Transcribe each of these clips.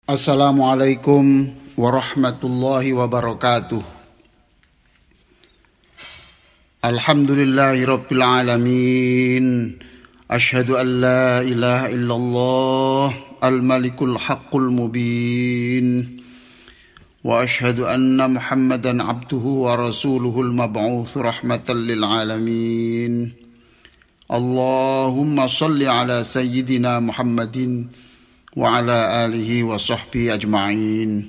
Assalamualaikum warahmatullahi wabarakatuh. Alhamdulillahi rabbil alamin. Asyhadu an la ilaha illallah al-malikul haqqul mubin. Wa asyhadu anna Muhammadan abduhu wa rasuluhul mab'uts rahmatan lil alamin. Allahumma shalli ala sayyidina Muhammadin wa ala alihi wa sahbihi ajma'in.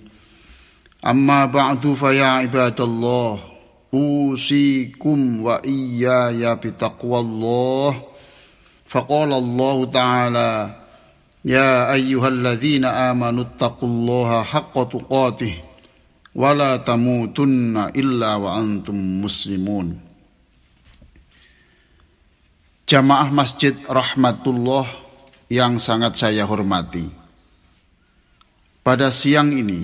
Amma ba'du fa ya ibadallah, usikum wa iyaya bitaqwallah. Faqala Allah ta'ala, ya ayyuhalladzina amanu taqullaha haqqa tuqatih wa la tamutunna illa wa antum muslimun. Jamaah Masjid Rahmatullah yang sangat saya hormati, pada siang ini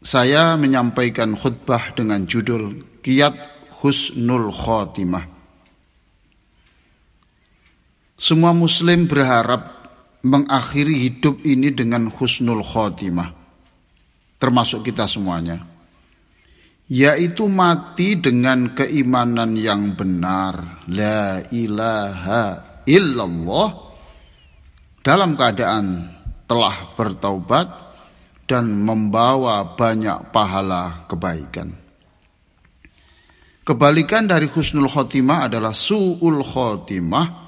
saya menyampaikan khutbah dengan judul Qiyad Husnul Khotimah. Semua muslim berharap mengakhiri hidup ini dengan husnul khotimah, termasuk kita semuanya, yaitu mati dengan keimanan yang benar, la ilaha illallah, dalam keadaan telah bertaubat dan membawa banyak pahala kebaikan. Kebalikan dari husnul khotimah adalah su'ul khotimah,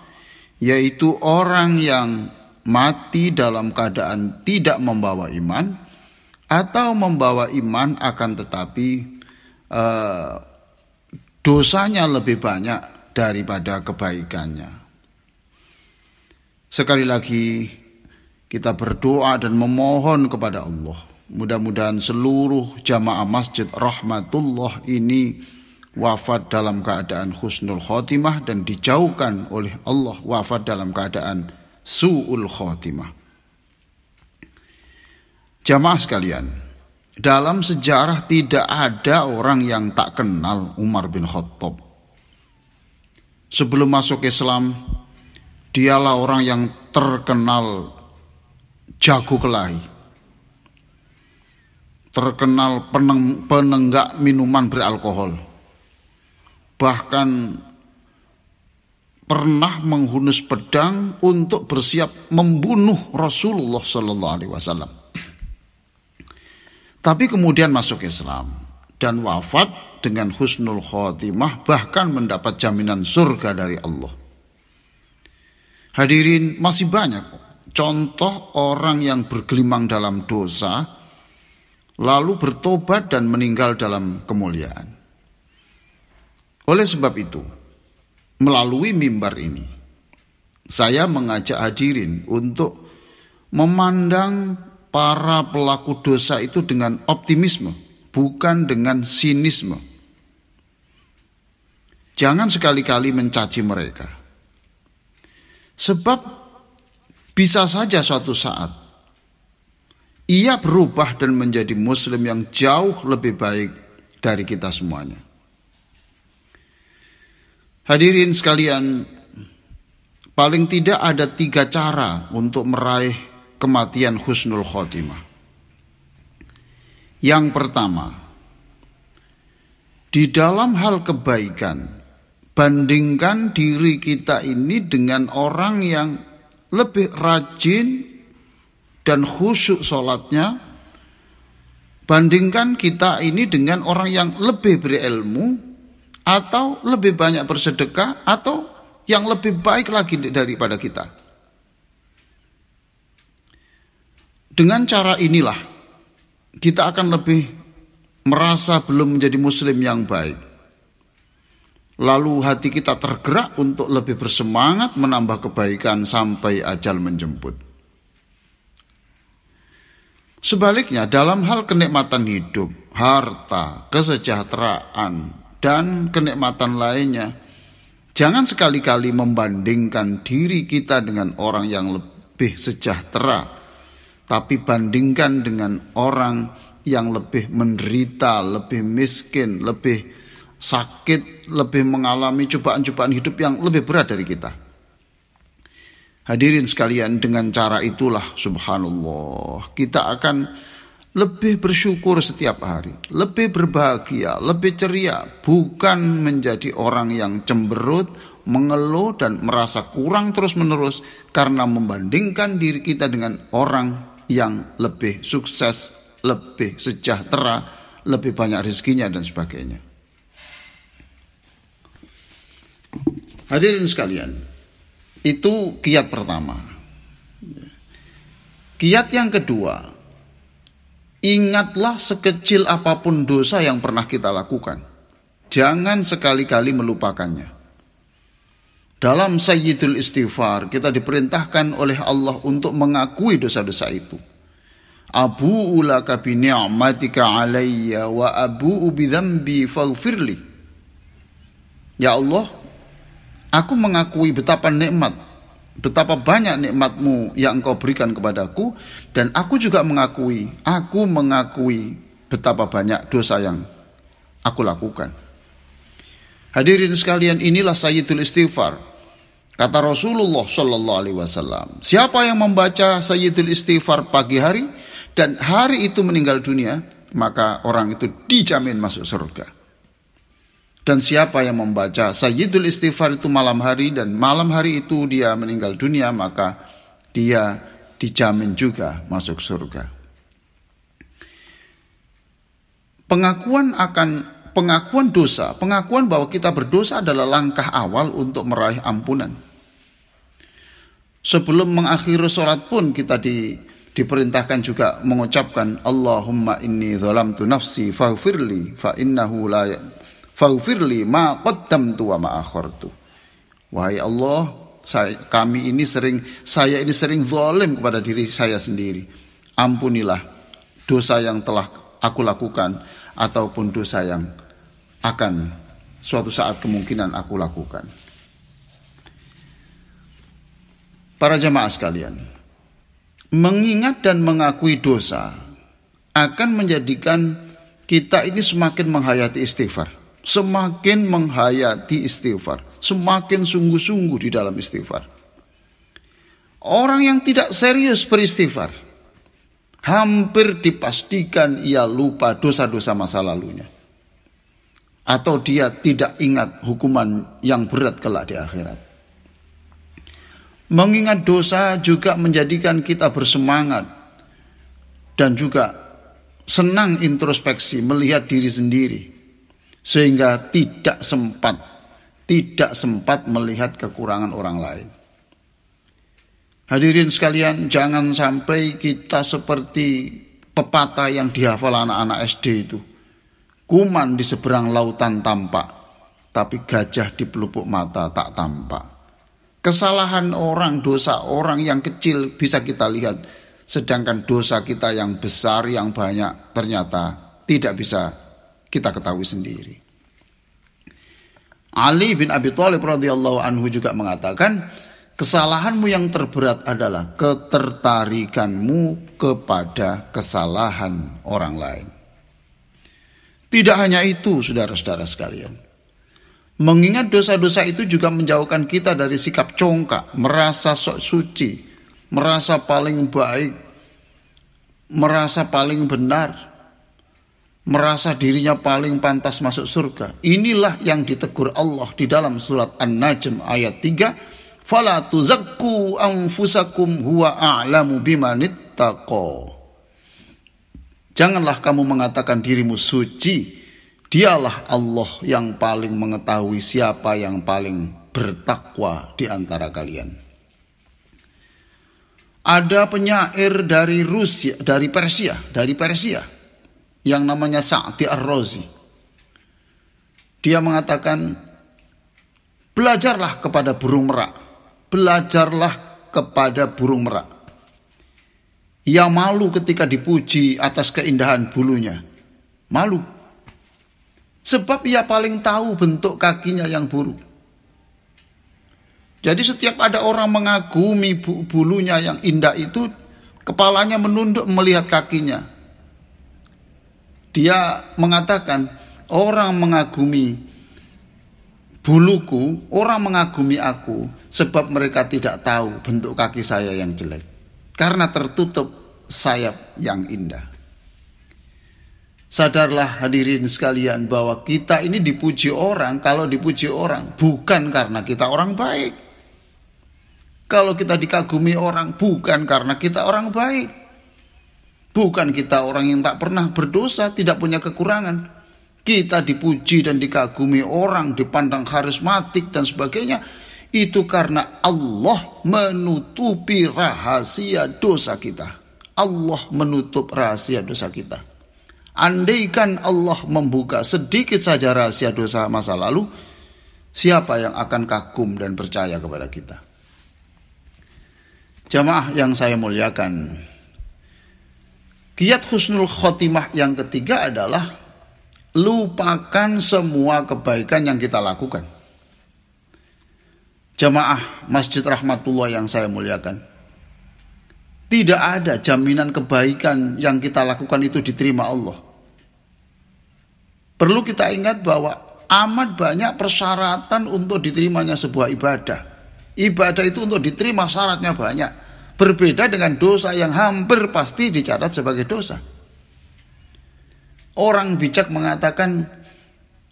yaitu orang yang mati dalam keadaan tidak membawa iman atau membawa iman akan tetapi dosanya lebih banyak daripada kebaikannya. Sekali lagi kita berdoa dan memohon kepada Allah, mudah-mudahan seluruh jamaah Masjid Rahmatullah ini wafat dalam keadaan husnul khotimah dan dijauhkan oleh Allah wafat dalam keadaan su'ul khotimah. Jamaah sekalian, dalam sejarah tidak ada orang yang tak kenal Umar bin Khattab. Sebelum masuk Islam, dialah orang yang terkenal jago kelahi, terkenal penenggak minuman beralkohol, bahkan pernah menghunus pedang untuk bersiap membunuh Rasulullah SAW. Tapi kemudian masuk Islam dan wafat dengan husnul khotimah, bahkan mendapat jaminan surga dari Allah. Hadirin, masih banyak contoh orang yang bergelimang dalam dosa lalu bertobat dan meninggal dalam kemuliaan. Oleh sebab itu, melalui mimbar ini saya mengajak hadirin untuk memandang para pelaku dosa itu dengan optimisme, bukan dengan sinisme. Jangan sekali-kali mencaci mereka, sebab bisa saja suatu saat ia berubah dan menjadi muslim yang jauh lebih baik dari kita semuanya. Hadirin sekalian, paling tidak ada 3 cara untuk meraih kematian husnul khotimah. Yang pertama, di dalam hal kebaikan, bandingkan diri kita ini dengan orang yang lebih rajin dan khusyuk sholatnya. Bandingkan kita ini dengan orang yang lebih berilmu, atau lebih banyak bersedekah, atau yang lebih baik lagi daripada kita. Dengan cara inilah kita akan lebih merasa belum menjadi muslim yang baik. Lalu hati kita tergerak untuk lebih bersemangat menambah kebaikan sampai ajal menjemput. Sebaliknya, dalam hal kenikmatan hidup, harta, kesejahteraan, dan kenikmatan lainnya, jangan sekali-kali membandingkan diri kita dengan orang yang lebih sejahtera, tapi bandingkan dengan orang yang lebih menderita, lebih miskin, lebih sakit, lebih mengalami cobaan-cobaan hidup yang lebih berat dari kita. Hadirin sekalian, dengan cara itulah subhanallah kita akan lebih bersyukur setiap hari, lebih berbahagia, lebih ceria, bukan menjadi orang yang cemberut, mengeluh dan merasa kurang terus-menerus karena membandingkan diri kita dengan orang yang lebih sukses, lebih sejahtera, lebih banyak rezekinya dan sebagainya. Hadirin sekalian, itu kiat pertama. Kiat yang kedua, ingatlah sekecil apapun dosa yang pernah kita lakukan, jangan sekali-kali melupakannya. Dalam Sayyidul Istighfar kita diperintahkan oleh Allah untuk mengakui dosa-dosa itu. Abu'u laka bi ni'matika alayya wa abu'u bi dzambi faghfirli. Ya Allah, aku mengakui betapa banyak nikmat-Mu yang Engkau berikan kepadaku, dan aku juga mengakui betapa banyak dosa yang aku lakukan. Hadirin sekalian, inilah Sayyidul Istighfar. Kata Rasulullah sallallahu alaihi wasallam, siapa yang membaca Sayyidul Istighfar pagi hari dan hari itu meninggal dunia, maka orang itu dijamin masuk surga. Dan siapa yang membaca Sayyidul Istighfar itu malam hari dan malam hari itu dia meninggal dunia, maka dia dijamin juga masuk surga. Pengakuan dosa, pengakuan bahwa kita berdosa adalah langkah awal untuk meraih ampunan. Sebelum mengakhiri sholat pun kita diperintahkan juga mengucapkan Allahumma inni zalamtu nafsi faghfirli fa innahu la faghfirli ma qaddamtu wa ma akhartu. Wahai Allah, saya ini sering zalim kepada diri saya sendiri. Ampunilah dosa yang telah aku lakukan ataupun dosa yang akan suatu saat kemungkinan aku lakukan. Para jamaah sekalian, mengingat dan mengakui dosa akan menjadikan kita ini semakin menghayati istighfar. Semakin menghayati istighfar, semakin sungguh-sungguh di dalam istighfar. Orang yang tidak serius beristighfar, hampir dipastikan ia lupa dosa-dosa masa lalunya. Atau dia tidak ingat hukuman yang berat kelak di akhirat. Mengingat dosa juga menjadikan kita bersemangat dan juga senang introspeksi, melihat diri sendiri. Sehingga tidak sempat melihat kekurangan orang lain. Hadirin sekalian, jangan sampai kita seperti pepatah yang dihafal anak-anak SD itu. Kuman di seberang lautan tampak, tapi gajah di pelupuk mata tak tampak. Kesalahan orang, dosa orang yang kecil bisa kita lihat, sedangkan dosa kita yang besar, yang banyak ternyata tidak bisa kita ketahui sendiri. Ali bin Abi Thalib radhiyallahu anhu juga mengatakan, kesalahanmu yang terberat adalah ketertarikanmu kepada kesalahan orang lain. Tidak hanya itu, saudara-saudara sekalian. Mengingat dosa-dosa itu juga menjauhkan kita dari sikap congkak, merasa sok suci, merasa paling baik, merasa paling benar, merasa dirinya paling pantas masuk surga. Inilah yang ditegur Allah di dalam surat An-Najm ayat 3. Fala tuzakku anfusakum huwa a'lamu bimanittaqo. Janganlah kamu mengatakan dirimu suci. Dialah Allah yang paling mengetahui siapa yang paling bertakwa di antara kalian. Ada penyair dari Persia yang namanya Sa'di Ar-Razi. Dia mengatakan, belajarlah kepada burung merak. Belajarlah kepada burung merak. Ia malu ketika dipuji atas keindahan bulunya. Malu. Sebab ia paling tahu bentuk kakinya yang buruk. Jadi setiap ada orang mengagumi bulunya yang indah itu, kepalanya menunduk melihat kakinya. Dia mengatakan, orang mengagumi buluku, orang mengagumi aku sebab mereka tidak tahu bentuk kaki saya yang jelek, karena tertutup sayap yang indah. Sadarlah hadirin sekalian bahwa kita ini dipuji orang, kalau dipuji orang bukan karena kita orang baik. Kalau kita dikagumi orang bukan karena kita orang baik. Bukan kita orang yang tak pernah berdosa, tidak punya kekurangan. Kita dipuji dan dikagumi orang, dipandang karismatik dan sebagainya, itu karena Allah menutupi rahasia dosa kita. Allah menutup rahasia dosa kita. Andaikan Allah membuka sedikit saja rahasia dosa masa lalu, siapa yang akan kagum dan percaya kepada kita? Jamaah yang saya muliakan, kiat husnul khotimah yang ketiga adalah lupakan semua kebaikan yang kita lakukan. Jamaah Masjid Rahmatullah yang saya muliakan, tidak ada jaminan kebaikan yang kita lakukan itu diterima Allah. Perlu kita ingat bahwa amat banyak persyaratan untuk diterimanya sebuah ibadah. Ibadah itu untuk diterima syaratnya banyak. Berbeda dengan dosa yang hampir pasti dicatat sebagai dosa. Orang bijak mengatakan,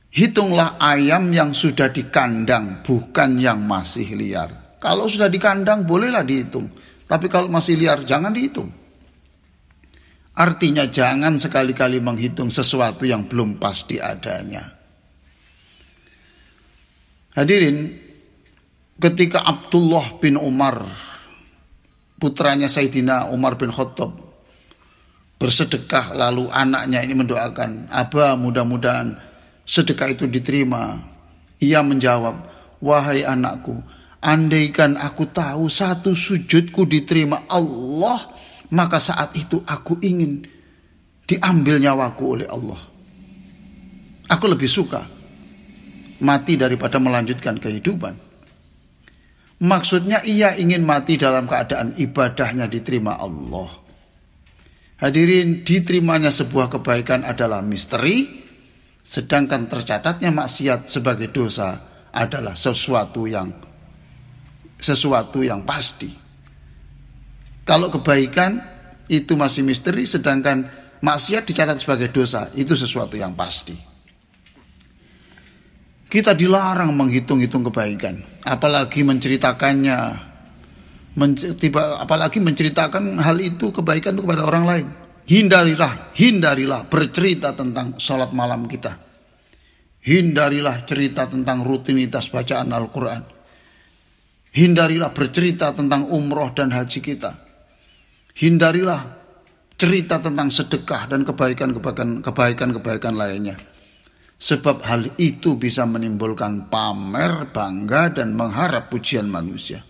hitunglah ayam yang sudah di kandang, bukan yang masih liar. Kalau sudah di kandang bolehlah dihitung, tapi kalau masih liar jangan dihitung. Artinya jangan sekali-kali menghitung sesuatu yang belum pasti adanya. Hadirin, ketika Abdullah bin Umar, putranya Sayyidina Umar bin Khattab, bersedekah, lalu anaknya ini mendoakan, "Aba, mudah-mudahan sedekah itu diterima." Ia menjawab, "Wahai anakku, andaikan aku tahu satu sujudku diterima Allah, maka saat itu aku ingin diambil nyawaku oleh Allah. Aku lebih suka mati daripada melanjutkan kehidupan." Maksudnya ia ingin mati dalam keadaan ibadahnya diterima Allah. Hadirin, diterimanya sebuah kebaikan adalah misteri, sedangkan tercatatnya maksiat sebagai dosa adalah sesuatu yang pasti. Kalau kebaikan itu masih misteri, sedangkan maksiat dicatat sebagai dosa, itu sesuatu yang pasti. Kita dilarang menghitung-hitung kebaikan, apalagi menceritakannya. Apalagi menceritakan hal itu, kebaikan itu kepada orang lain. Hindarilah bercerita tentang sholat malam kita. Hindarilah cerita tentang rutinitas bacaan Al-Quran. Hindarilah bercerita tentang umroh dan haji kita. Hindarilah cerita tentang sedekah dan kebaikan-kebaikan lainnya. Sebab hal itu bisa menimbulkan pamer, bangga, dan mengharap pujian manusia.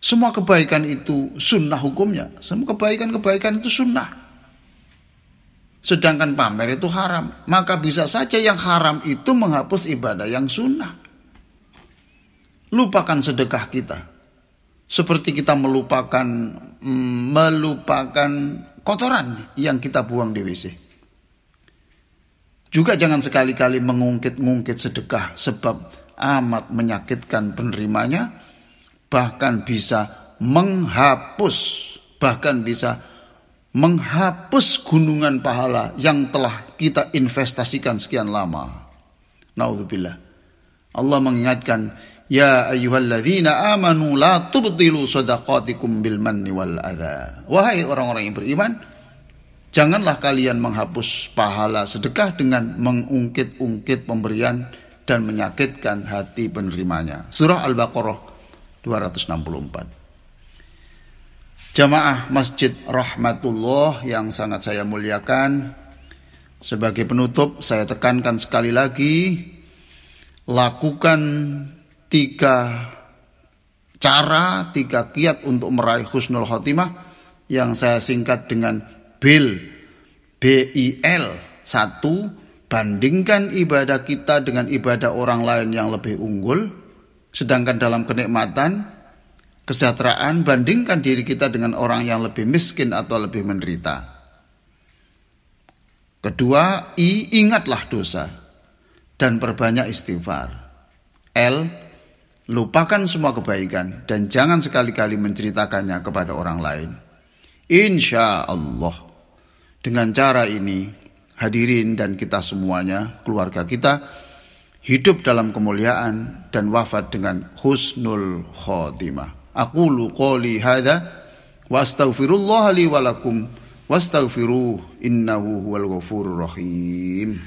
Semua kebaikan itu sunnah hukumnya. Semua kebaikan itu sunnah. Sedangkan pamer itu haram. Maka bisa saja yang haram itu menghapus ibadah yang sunnah. Lupakan sedekah kita. Seperti kita melupakan kotoran yang kita buang di WC. Juga jangan sekali-kali mengungkit-ungkit sedekah, sebab amat menyakitkan penerimanya. Bahkan bisa menghapus gunungan pahala yang telah kita investasikan sekian lama. Naudzubillah. Allah mengingatkan, "Ya ayyuhalladzina amanu la tubtilu shadaqatikum bil manni wal adza." Wahai orang-orang yang beriman, janganlah kalian menghapus pahala sedekah dengan mengungkit-ungkit pemberian dan menyakitkan hati penerimanya. Surah Al-Baqarah 264. Jamaah Masjid Rahmatullah yang sangat saya muliakan, sebagai penutup saya tekankan sekali lagi, lakukan 3 kiat untuk meraih husnul khotimah yang saya singkat dengan BIL. 1. Bandingkan ibadah kita dengan ibadah orang lain yang lebih unggul. Sedangkan dalam kenikmatan, kesejahteraan, bandingkan diri kita dengan orang yang lebih miskin atau lebih menderita. 2. Ingatlah dosa. dan perbanyak istighfar. L. Lupakan semua kebaikan dan jangan sekali-kali menceritakannya kepada orang lain. Insya Allah. Dengan cara ini, hadirin dan kita semuanya, keluarga kita, hidup dalam kemuliaan dan wafat dengan husnul khotimah. Aqulu qouli hadza wa astaghfirullah li wa lakum wastaghfiruh innahu huwal ghafurur rahim.